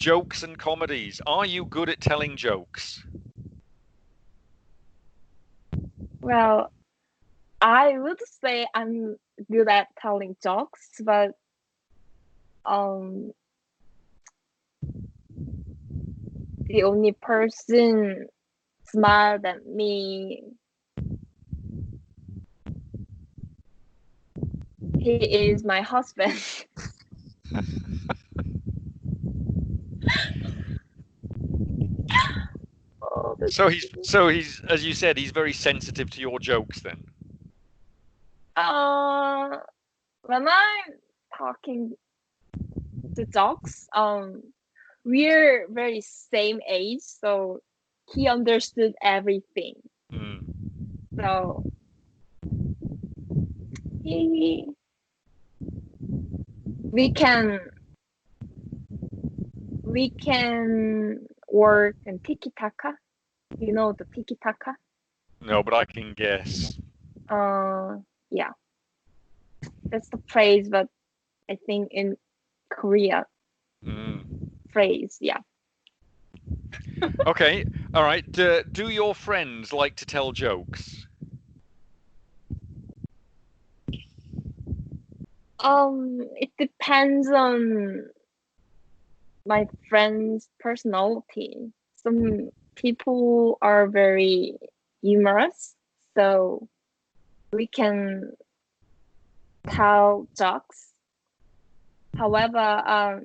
jokes and comedies. Are you good at telling jokes? Well, I would say I'm good at telling jokes, but um, the only person smiled at me, he is my husband. Oh, So he's as you said, he's very sensitive to your jokes then. uh, when I'm talking to dogs, we're very same age, so he understood everything. Mm. So he, we can we can work in tiki taka. You know the tiki taka? No, but I can guess. Yeah, that's the phrase, but I think in Korea Mm. phrase, yeah. Okay, all right. Do your friends like to tell jokes? It depends on my friend's personality. Some people are very humorous, so we can tell jokes. However,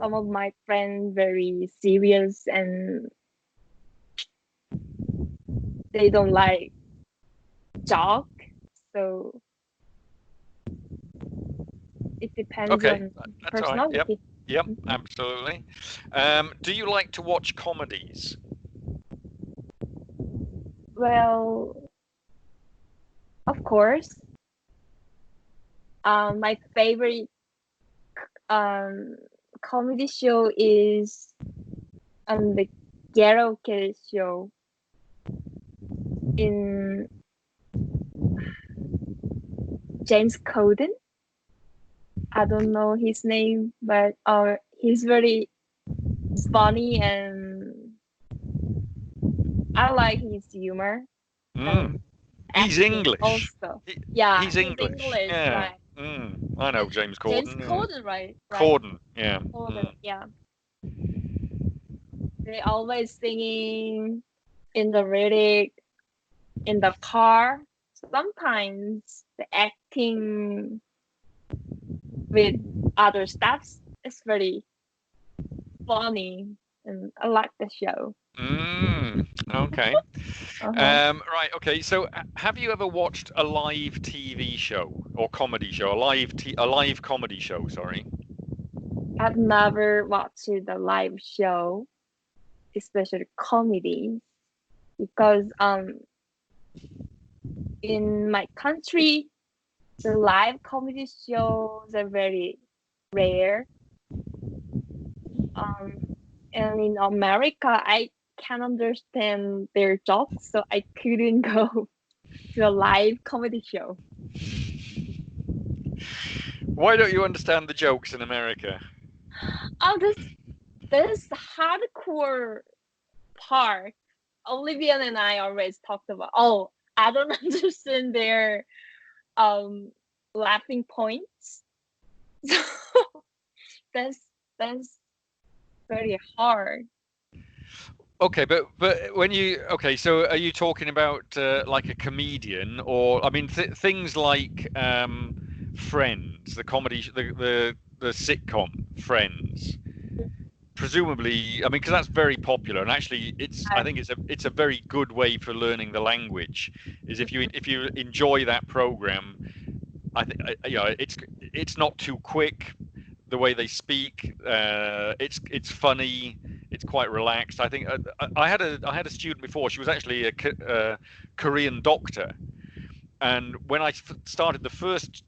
some of my friends very serious and they don't like joke. So it depends Okay, on that's all right. Yep, personality. yep, Mhm. absolutely. Do you like to watch comedies? Well, of course, my favorite um comedy show is the karaoke show in James Corden. I don't know his name, but he's very funny and I like his humor and Mm. He's acting English. also. He, Yeah, he's he's English. English, Yeah. right? I know James James Corden. Yeah. Corden, right? Right. Corden. Yeah. Corden, yeah. They always singing in the lyric in the car. Sometimes the acting with other staffs is very funny, and I like the show. Okay. Uh-huh. Right. Okay. So, have you ever watched a live TV show or comedy show? A live comedy show. Sorry. I've never watched the live show, especially comedy, because in my country the live comedy shows are very rare. Um, and in America, I can't understand their jokes, so I couldn't go to a live comedy show. Why don't you understand the jokes in America? Oh, this hardcore part, Olivia and I always talked about. Oh, I don't understand their um laughing points. So that's that's very hard. Okay, but when you so are you talking about like a comedian, or I mean things like Friends, the comedy, the sitcom Friends? Presumably, I mean, because that's very popular, and actually, I I, think it's a very good way for learning the language. Is if you enjoy that program, I think you know it's not too quick the way they speak. It's funny. It's quite relaxed. I think I had a student before. She was actually a Korean doctor, and when I started the first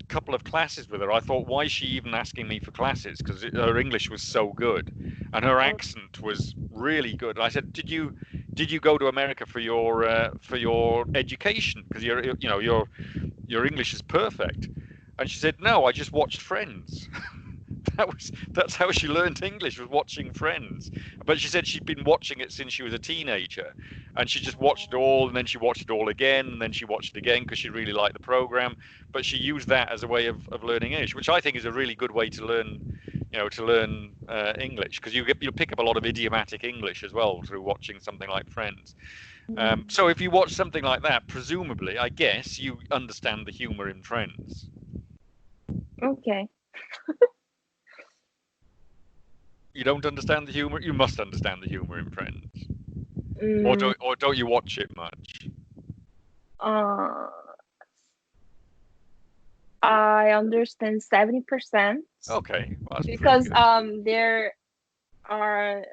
couple of classes with her, I thought, why is she even asking me for classes? Because her English was so good, and her oh, accent was really good. And I said, did you go to America for your education? Because you know your English is perfect. And she said, no, I just watched Friends. That's how she learned English, was watching Friends. But she said she'd been watching it since she was a teenager, and she just watched it all, and then she watched it all again, and then she watched it again because she really liked the program. But she used that as a way of learning English, which I think is a really good way to learn, English, because you'll pick up a lot of idiomatic English as well through watching something like Friends. So if you watch something like that, presumably, I guess you understand the humor in Friends. Okay. You don't understand the humor? You must understand the humor in Friends. Mm, Or don't you watch it much? uh, I understand 70% Okay, well, that's pretty because good. there are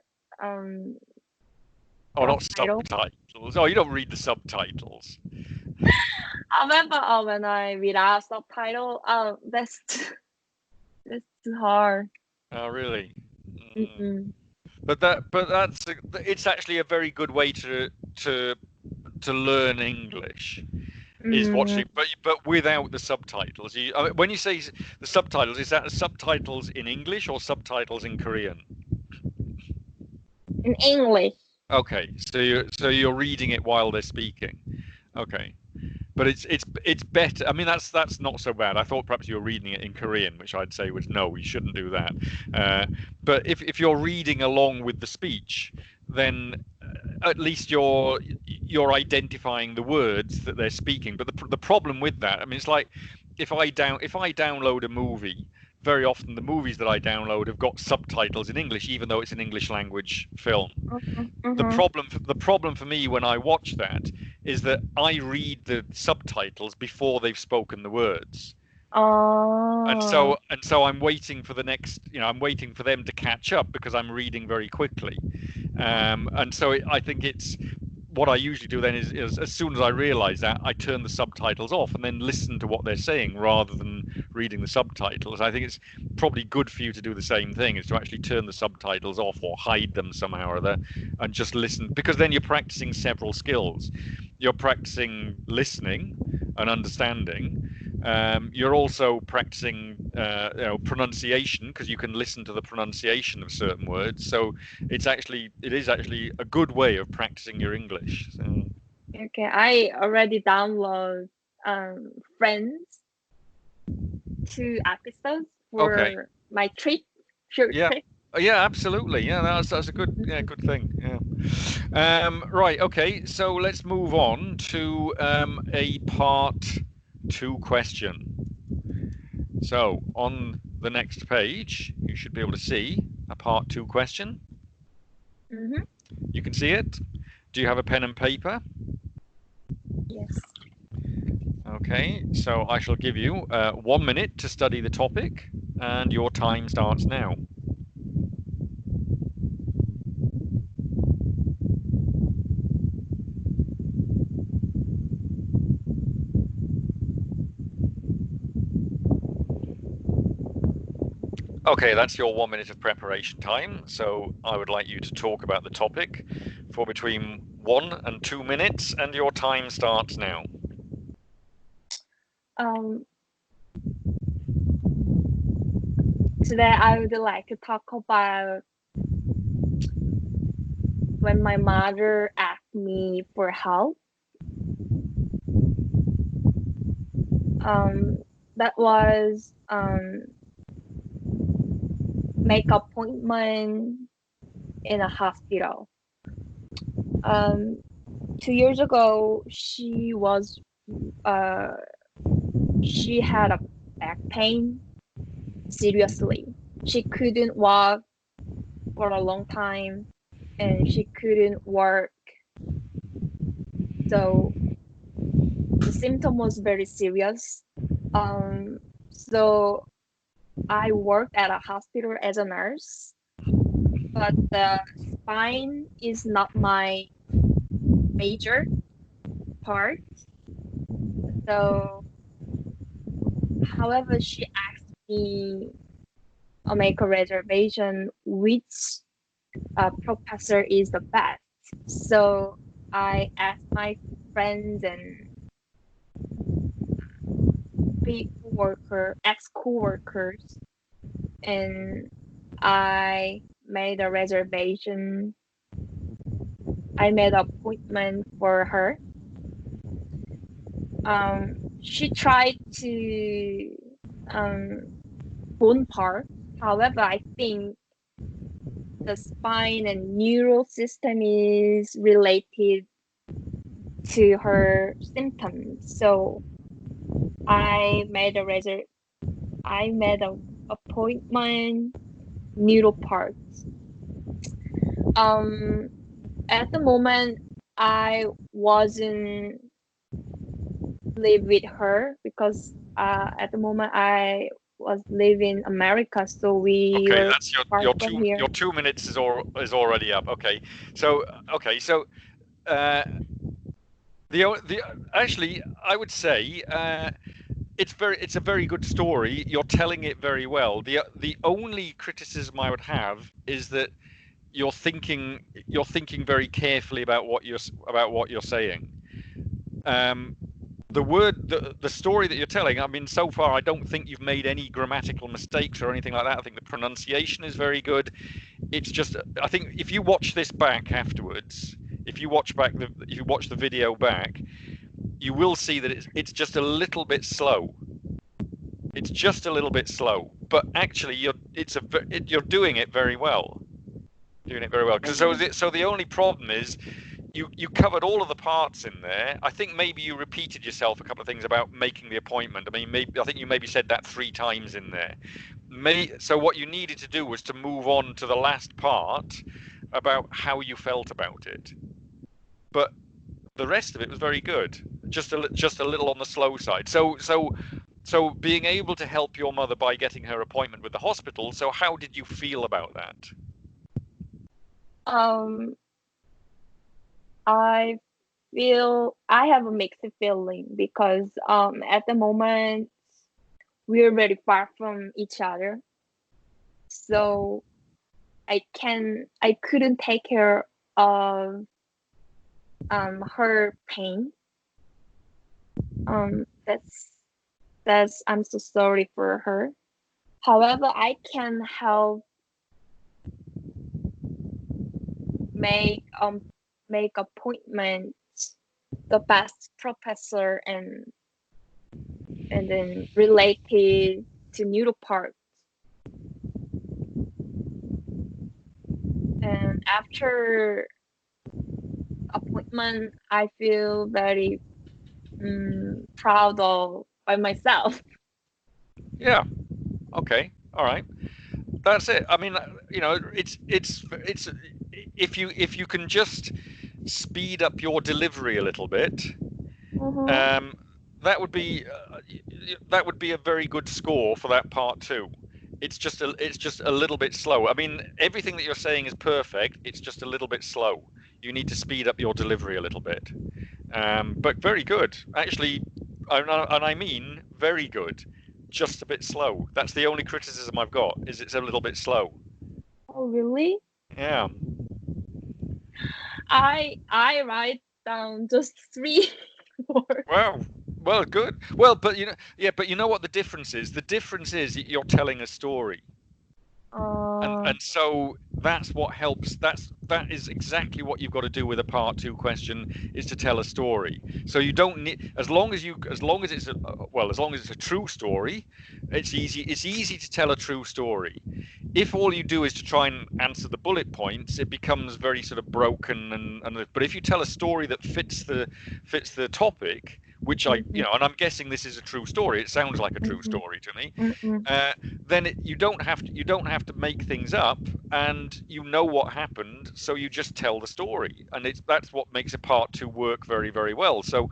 Oh, not subtitles. subtitles. Oh, you don't read the subtitles. However, when I read a subtitle, that's too hard. Oh, really? Mm-mm. But it's actually a very good way to to learn English, is Mm, watching, but without the subtitles. When you say the subtitles, is that the subtitles in English or subtitles in Korean? in English. Okay, so you're reading it while they're speaking. Okay. But it's better. I mean, that's not so bad. I thought perhaps you were reading it in Korean, which I'd say was no, you shouldn't do that. But if you're reading along with the speech, then at least you're identifying the words that they're speaking. But the problem with that, I mean, it's like if I download a movie, very often the movies that I download have got subtitles in English, even though it's an English language film. Mm-hmm. The problem for me when I watch that is that I read the subtitles before they've spoken the words. And Oh, so I'm waiting for the next, I'm waiting for them to catch up because I'm reading very quickly. And so I think it's what I usually do then is as soon as I realize that, I turn the subtitles off and then listen to what they're saying rather than reading the subtitles. I think it's probably good for you to do the same thing, is to actually turn the subtitles off or hide them somehow or other and just listen, because then you're practicing several skills. You're practicing listening and understanding. You're also practicing pronunciation, because you can listen to the pronunciation of certain words. So it is actually a good way of practicing your English. So, okay. I already download Friends 2 episodes okay. for my trip, short Yeah. trip. Yeah, absolutely. Yeah, that's a good thing. Yeah. Right. Okay. So let's move on to a part 2 question. So on the next page, you should be able to see a part 2 question. Mm-hmm. You can see it. Do you have a pen and paper? Yes. Okay, so I shall give you 1 minute to study the topic, and your time starts now. Okay, that's your 1 minute of preparation time. So I would like you to talk about the topic for between 1 and 2 minutes, and your time starts now. Um, Today I would like to talk about when my mother asked me for help. That was make appointment in a hospital. Um, 2 years ago, uh she had a back pain seriously. She couldn't walk for a long time, and she couldn't work. So the symptom was very serious. So I worked at a hospital as a nurse, but the spine is not my major part. So, however, she asked me to make a reservation which professor is the best. So I asked my friends and ex-co-workers and I made a reservation. I made an appointment for her. She tried to bone part. However, I think the spine and neural system is related to her symptoms. So I made a reser I made a appointment neural parts. Um, at the moment, I wasn't live with her because at the moment I was living in America, so we Okay, were that's far from here. your 2 minutes is already up. Okay, so uh, the actually I would say it's a very good story. You're telling it very well. The only criticism I would have is that you're thinking very carefully about what you're saying. Um, the story that you're telling, I mean, so far I don't think you've made any grammatical mistakes or anything like that. I think the pronunciation is very good. It's just, I think if you watch this back afterwards, if you watch the video back, you will see that it's just a little bit slow. It's just a little bit slow, but actually you're doing it very well. Doing it very well. So the only problem is you covered all of the parts in there. I think maybe you repeated yourself a couple of things about making the appointment. I mean, I think you maybe said that 3 times in there. So what you needed to do was to move on to the last part about how you felt about it. But the rest of it was very good. Just a little on the slow side. So being able to help your mother by getting her appointment with the hospital. So how did you feel about that? Um, I feel I have a mixed feeling because at the moment we're very far from each other, so I couldn't take care of her pain. That's I'm so sorry for her. However, I can help make make appointments the best professor and then related to neural parts. And after appointment, I feel very proud of by myself. Yeah. Okay. All right. That's it. I mean, it's if you can just speed up your delivery a little bit, Mm-hmm. um, that would be that would be a very good score for that part too. It's just a little bit slow. I mean, everything that you're saying is perfect. It's just a little bit slow. You need to speed up your delivery a little bit. But very good, actually, and I mean very good. Just a bit slow. That's the only criticism I've got. Is it's a little bit slow. Oh, really? Yeah. I write down just three words. Well, well, good. Well, but yeah, but you know what the difference is? The difference is that you're telling a story. Uh, And so that's what helps. That is exactly what you've got to do with a part two question, is to tell a story. So you don't need, as long as it's a true story, it's easy to tell a true story. If all you do is to try and answer the bullet points, it becomes very sort of broken, but if you tell a story that fits the topic, which mhm, and I'm guessing this is a true story. It sounds like a true mhm, story to me. mhm. Then you don't have to make things up, and you know what happened, so you just tell the story, and that's what makes a part two work very, very well. So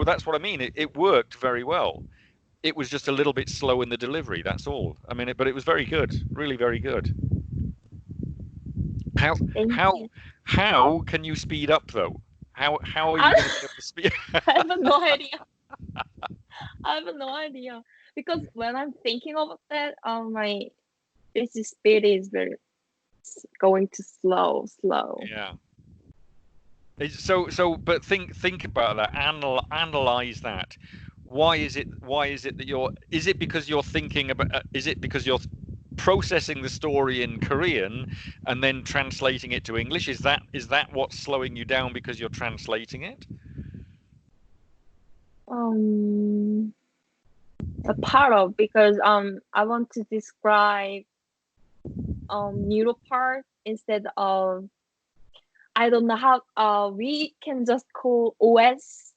that's what I mean. It worked very well. It was just a little bit slow in the delivery. That's all. I mean, but it was very good, really very good. How Thank how you. how can you speed up though? How are you I, going to be able to speed? I have no idea. I have no idea because when I'm thinking of that, my this speed is very going to slow. Yeah. But think about that. Analyze that. Why is it that is it because you're thinking about? Is it because you're processing the story in Korean and then translating it to English? Is that what's slowing you down because you're translating it? A part of, because I want to describe neuro part instead of, I don't know how we can just call OS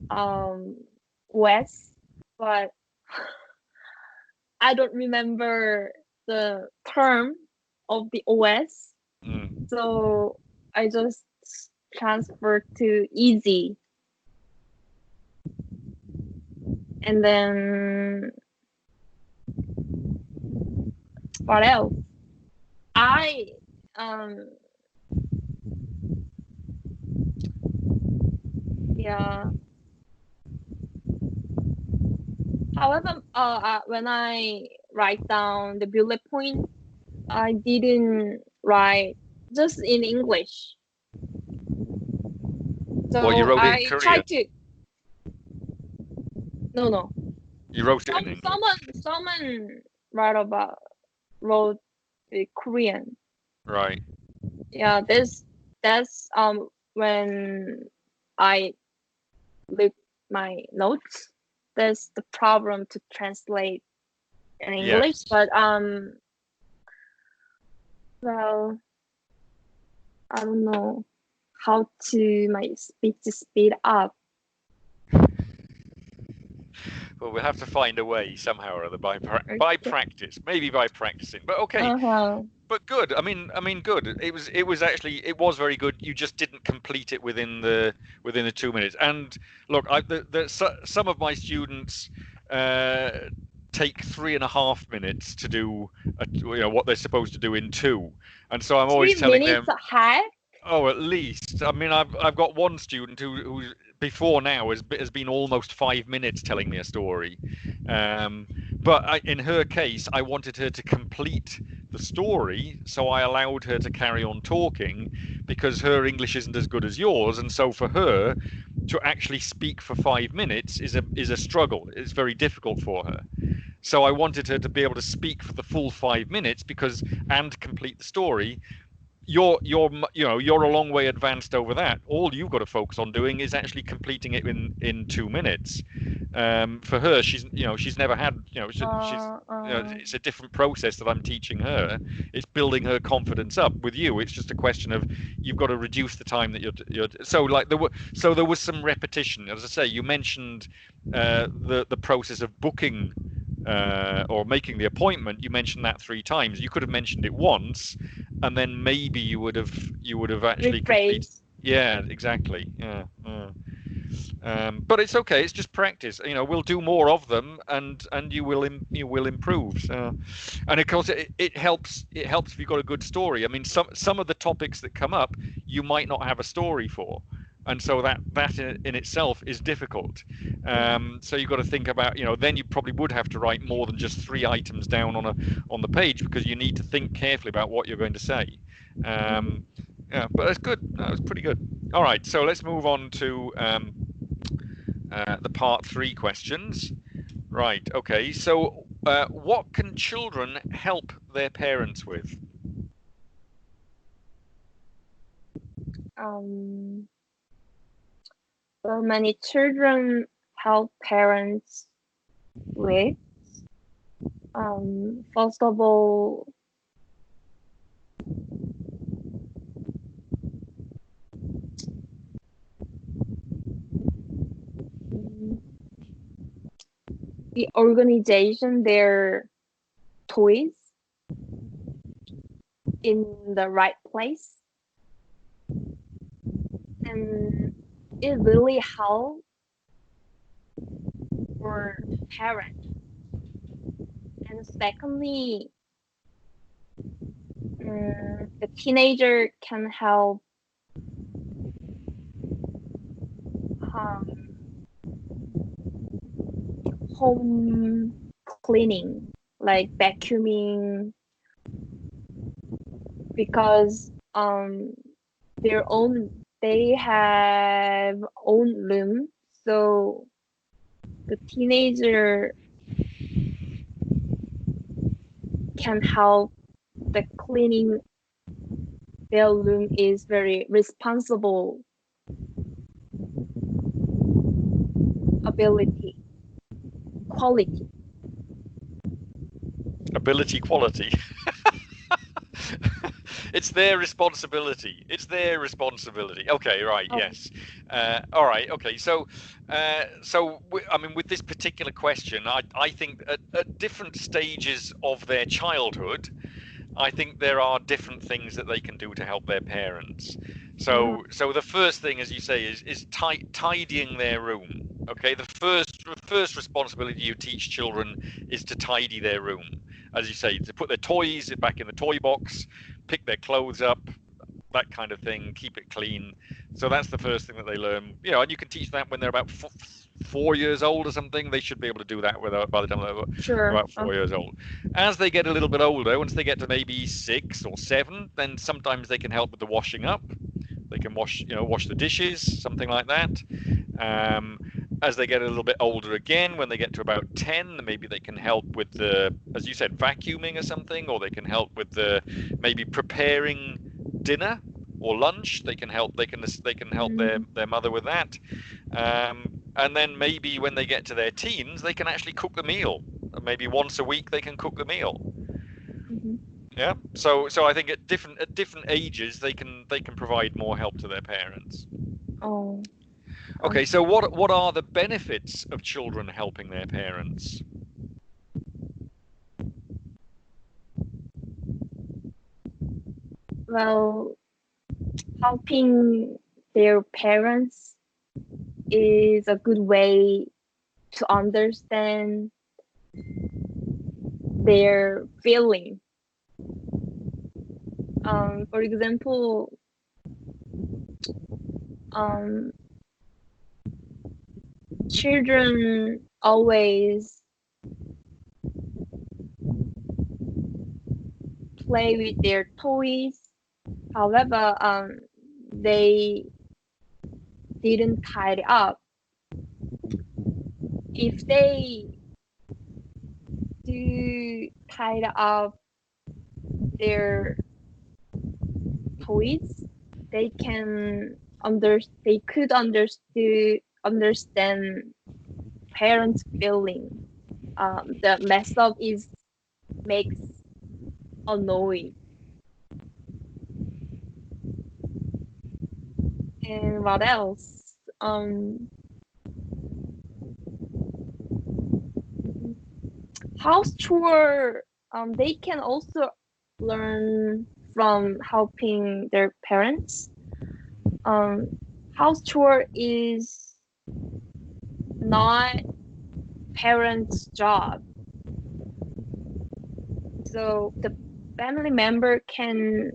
OS, but I don't remember the term of the OS. So I just transferred to easy. And then what else? Yeah. However, when I write down the bullet point, I didn't write just in English. So Well, you wrote it in I Korean. tried to. No. You wrote it in English. Someone wrote the Korean. Right. Yeah, that's when I look my notes. That's the problem to translate in English. Yes. But well, I don't know how to my speech to speed up. Well, we'll have to find a way somehow or other by practice, maybe by practicing. But okay. But good. I mean, good. It was very good. You just didn't complete it within the 2 minutes. And look, some of my students take 3.5 minutes to do what they're supposed to do in 2, and so I'm always telling them. 3 minutes half? Oh, at least. I mean, I've got one student who before now has been almost 5 minutes telling me a story, but in her case, I wanted her to complete the story, so I allowed her to carry on talking because her English isn't as good as yours, and so for her to actually speak for 5 minutes is a struggle. It's very difficult for her. So I wanted her to be able to speak for the full 5 minutes and complete the story. You're a long way advanced over that. All you've got to focus on doing is actually completing it in 2 minutes. For her, she's never had, it's a different process that I'm teaching her. It's building her confidence up. With you, it's just a question of you've got to reduce the time that you're so like there was some repetition. As I say, you mentioned the process of booking or making the appointment. You mentioned that 3 times. You could have mentioned it once, and then maybe you would have actually completed. Yeah, exactly. Yeah. But it's okay. It's just practice. We'll do more of them, and you will improve. So, and of course, it helps. It helps if you've got a good story. I mean, some of the topics that come up, you might not have a story for. And so that in itself is difficult. So you've got to think about, then you probably would have to write more than just 3 items down on the page, because you need to think carefully about what you're going to say. Yeah, but that's good. That was pretty good. All right, so let's move on to the part 3 questions. Right. Okay. So, what can children help their parents with? So many children help parents with, first of all, the organization their toys in the right place, and it really helps for parents. And secondly, the teenager can help home cleaning, like vacuuming, because they have own room, so the teenager can help the cleaning their room is very responsible ability, quality. Ability quality. It's their responsibility. It's their responsibility. Okay, right. Oh. Yes. All right. Okay. So, I mean, with this particular question, I think at different stages of their childhood, I think there are different things that they can do to help their parents. So the first thing, as you say, is tidying their room. Okay, the first responsibility you teach children is to tidy their room. As you say, to put their toys back in the toy box, pick their clothes up, that kind of thing, keep it clean. So that's the first thing that they learn. You know, and you can teach that when they're about 4 years old or something. They should be able to do that by the time they're Sure. about 4 years old. As they get a little bit older, once they get to maybe 6 or 7, then sometimes they can help with the washing up. They can wash the dishes, something like that. As they get a little bit older again, when they get to about 10, maybe they can help with the, as you said, vacuuming or something, or they can help with the maybe preparing dinner or lunch. They can help their mother with that. And then maybe when they get to their teens, they can actually cook the meal. Maybe once a week they can cook the meal. Mm-hmm. Yeah. So I think at different ages they can provide more help to their parents. Oh. Okay. So what are the benefits of children helping their parents? Well, helping their parents is a good way to understand their feeling. For example, children always play with their toys. However, they didn't tidy up. If they do tidy up their toys, they could understand parents' feeling. The mess up makes a noise. And what else? House chore. They can also learn from helping their parents. House chore is not parents' job, so the family member can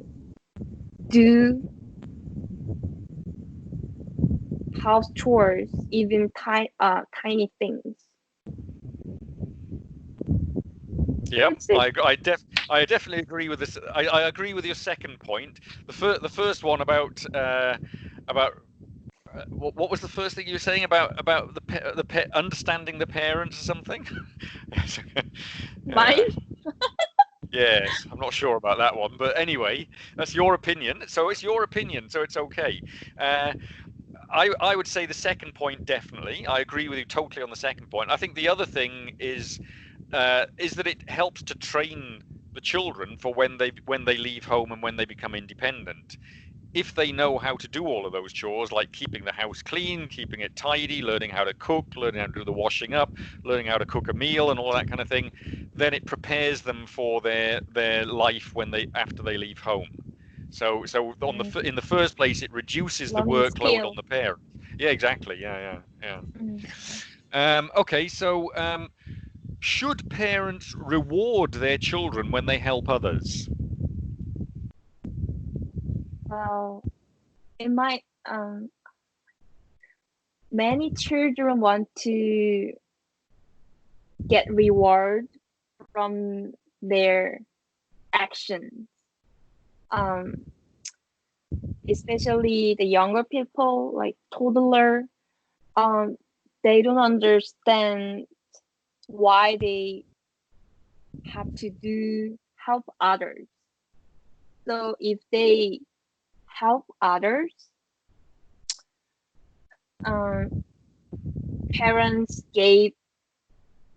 do house chores, even tiny things. Yeah, That's it. I definitely agree with this. I agree with your second point. The first one about what was the first thing you were saying about the pet understanding the parents or something? Mine. Yes, I'm not sure about that one, but anyway, that's your opinion. So it's your opinion, so it's okay. Uh, I would say the second point definitely. I agree with you totally on the second point. I think the other thing is that it helps to train the children for when they leave home and when they become independent. If they know how to do all of those chores, like keeping the house clean, keeping it tidy, learning how to cook, learning how to do the washing up, learning how to cook a meal and all that kind of thing, then it prepares them for their life after they leave home. So in the first place, it reduces the Learning workload on skill. the parents. Yeah, exactly. Yeah. Mm. Okay, so should parents reward their children when they help others? Well, in my many children want to get reward from their actions. Um, Especially the younger people, like toddler. Um, they don't understand why they have to do help others. So if they help others, parents gave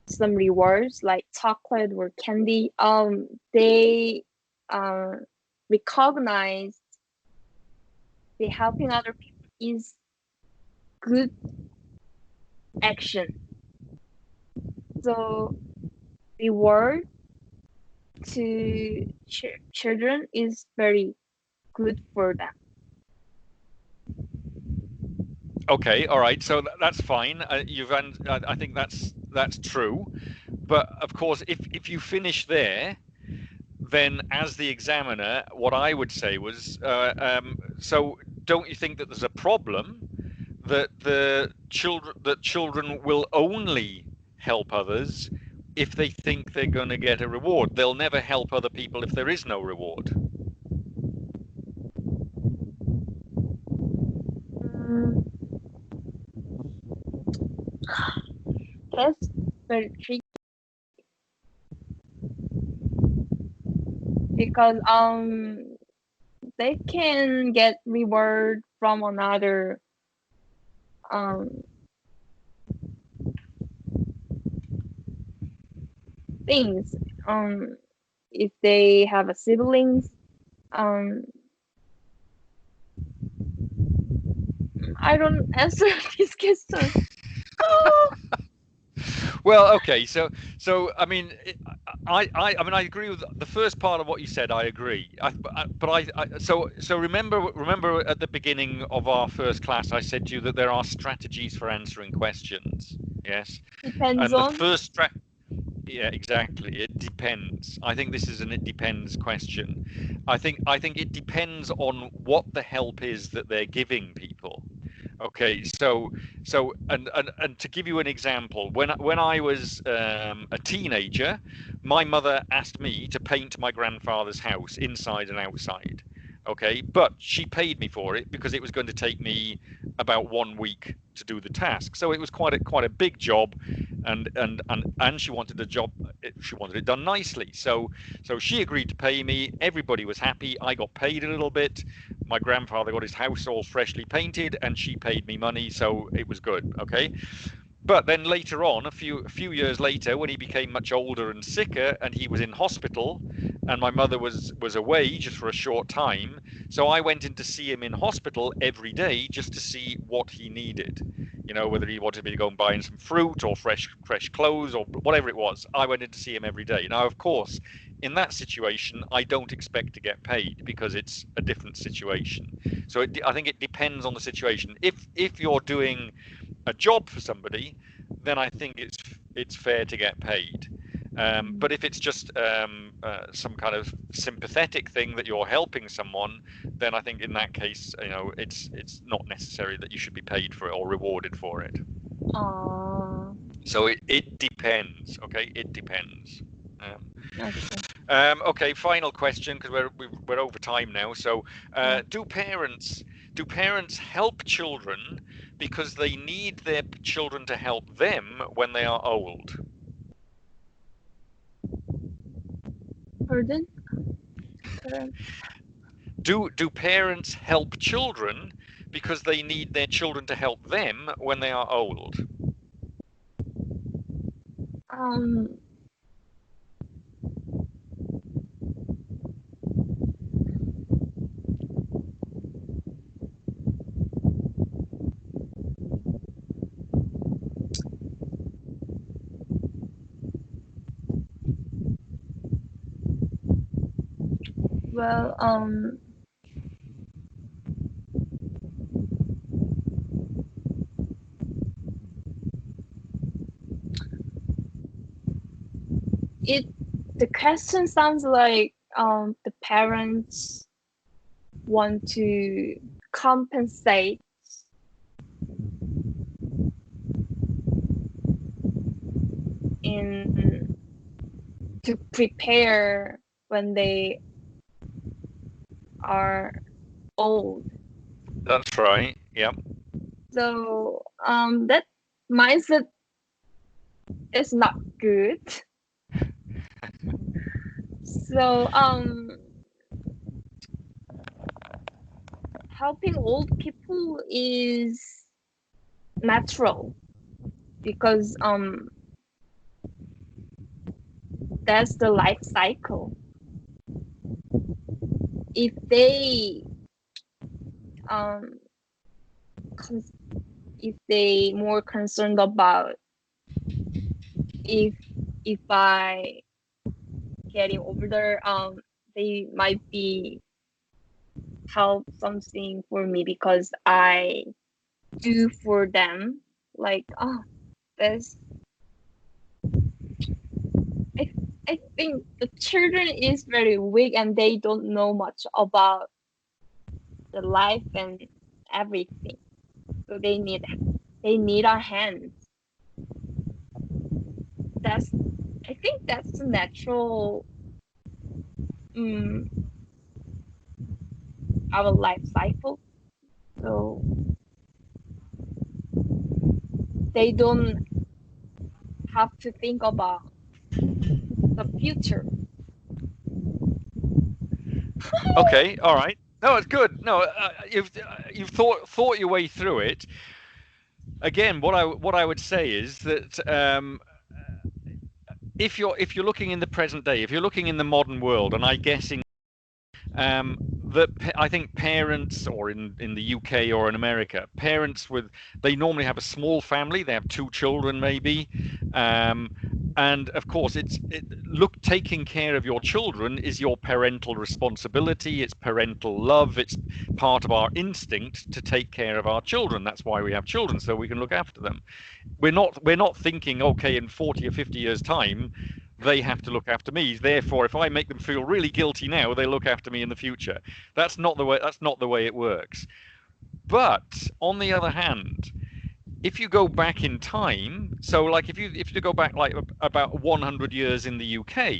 some rewards like chocolate or candy. They recognize the helping other people is good action. So reward to children is very good for them. Okay, all right. So that's fine. I think that's true. But of course, if you finish there, then as the examiner, what I would say was, so don't you think that there's a problem that children will only help others if they think they're going to get a reward? They'll never help other people if there is no reward. That's very tricky because they can get reward from another things. If they have a siblings, I don't answer this question. Well, okay, so I mean, I mean, I agree with the first part of what you said. I agree. So remember at the beginning of our first class, I said to you that there are strategies for answering questions. Yes, Depends and the on. first yeah, exactly. It depends. I think this is an it depends question. I think it depends on what the help is that they're giving people. Okay, so and to give you an example, when I was a teenager, my mother asked me to paint my grandfather's house inside and outside. Okay, but she paid me for it because it was going to take me about 1 week to do the task. So it was quite a big job, and she wanted she wanted it done nicely. So she agreed to pay me. Everybody was happy. I got paid a little bit. My grandfather got his house all freshly painted, and she paid me money, so it was good. Okay. But then later on, a few years later, when he became much older and sicker, and he was in hospital, and my mother was away just for a short time, so I went in to see him in hospital every day just to see what he needed. You know, whether he wanted me to go and buy him some fruit or fresh clothes or whatever it was. I went in to see him every day. Now, of course, in that situation, I don't expect to get paid because it's a different situation. So I think it depends on the situation. If you're doing a job for somebody, then I think it's fair to get paid. But if it's just some kind of sympathetic thing that you're helping someone, then I think in that case, you know, it's not necessary that you should be paid for it or rewarded for it. So it depends. Okay, it depends. Okay, final question because we're over time now. So, do parents help children because they need their children to help them when they are old? Pardon? Do parents help children because they need their children to help them when they are old? Well, the question sounds like the parents want to compensate to prepare when they are old. That's right. Yeah. So that mindset is not good. So helping old people is natural because that's the life cycle. If they um con- if they more concerned about if if I getting older, they might be help something for me because I do for them. Like, oh, this I I think the children is very weak and they don't know much about the life and everything. So they need our hands. That's I think that's the natural um our life cycle. So they don't have to think about the future. Okay, all right. No, it's good. No, you've thought your way through it. Again, what I would say is that if you're looking in the present day, if you're looking in the modern world, and I guess um, that I think parents, or in the UK or in America, parents they normally have a small family. They have two children maybe, um, and of course, taking care of your children is your parental responsibility. It's parental love. It's part of our instinct to take care of our children. That's why we have children, so we can look after them. We're not thinking, okay, in 40 or 50 years time they have to look after me, therefore if I make them feel really guilty now, they look after me in the future. That's not the way it works. But on the other hand, if you go back in time, so like if you go back like about 100 years in the UK,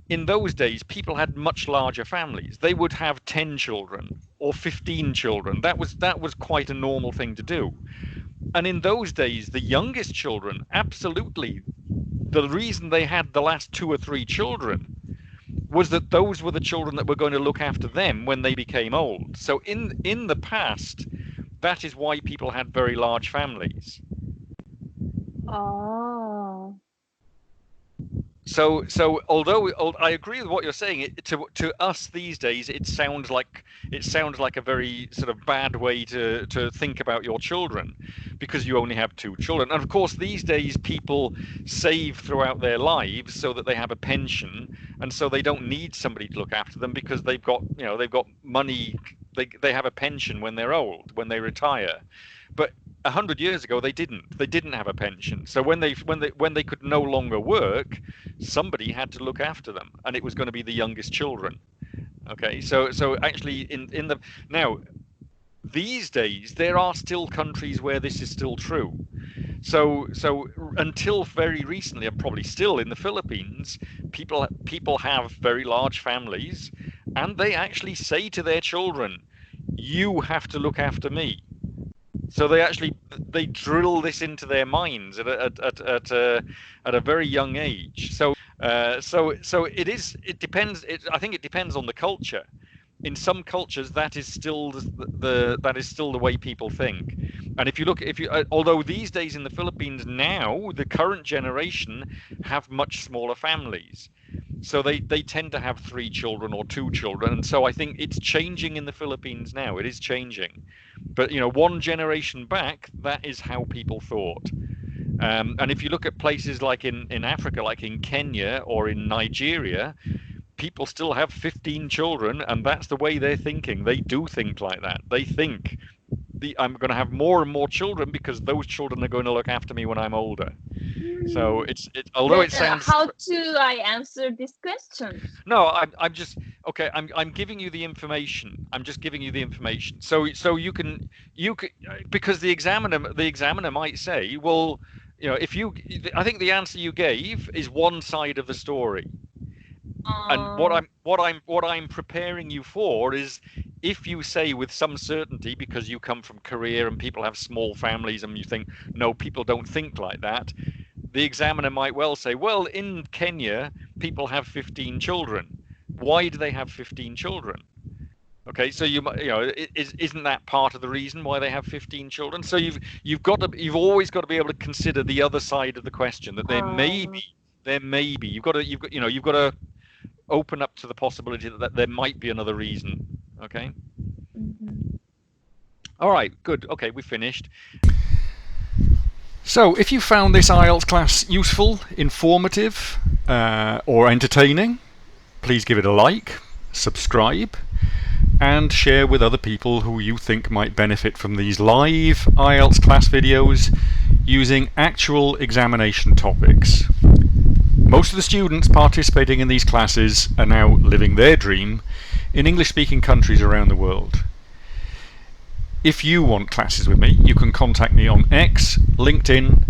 in those days people had much larger families. They would have 10 children or 15 children. That was quite a normal thing to do. And in those days, the youngest children, absolutely, the reason they had the last two or three children was that those were the children that were going to look after them when they became old. So in the past, that is why people had very large families. Oh. So although I agree with what you're saying, to us these days it sounds like a very sort of bad way to think about your children, because you only have two children. And of course these days people save throughout their lives so that they have a pension, and so they don't need somebody to look after them because they've got money. They have a pension when they're old, when they retire. But 100 years ago they didn't have a pension, so when they could no longer work, somebody had to look after them, and it was going to be the youngest children. Okay, so actually in the now these days there are still countries where this is still true. So until very recently, and probably still in the Philippines, people have very large families, and they actually say to their children, you have to look after me. So they drill this into their minds at a very young age. So it depends. I think it depends on the culture. In some cultures, that is still the way people think. And although these days in the Philippines now, the current generation have much smaller families. So they tend to have three children or two children. And so I think it's changing in the Philippines now. It is changing. But one generation back, that is how people thought. And if you look at places like in Africa, like in Kenya or in Nigeria, people still have 15 children, and that's the way they're thinking. They do think like that. They think I'm going to have more and more children because those children are going to look after me when I'm older. So although Then it sounds how do I answer this question? no, I'm just okay. I'm giving you the information. I'm just giving you the information. So you can because the examiner might say, well, if you I think the answer you gave is one side of the story. And what Uh, I'm what I'm what I'm preparing you for is, if you say with some certainty, because you come from Korea and people have small families, and you think no, people don't think like that, the examiner might well say, well, in Kenya, people have 15 children. Why do they have 15 children? Okay, so you know, isn't that part of the reason why they have 15 children? So you've always got to be able to consider the other side of the question, that there may be you've got to open up to the possibility that there might be another reason. Okay. All right, good. Okay, we finished. So if you found this IELTS class useful, informative, or entertaining, please give it a like, subscribe, and share with other people who you think might benefit from these live IELTS class videos using actual examination topics. Most of the students participating in these classes are now living their dream in English-speaking countries around the world. If you want classes with me, you can contact me on X, LinkedIn,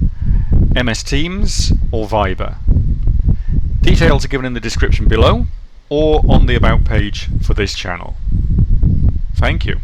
MS Teams, or Viber. Details are given in the description below or on the About page for this channel. Thank you.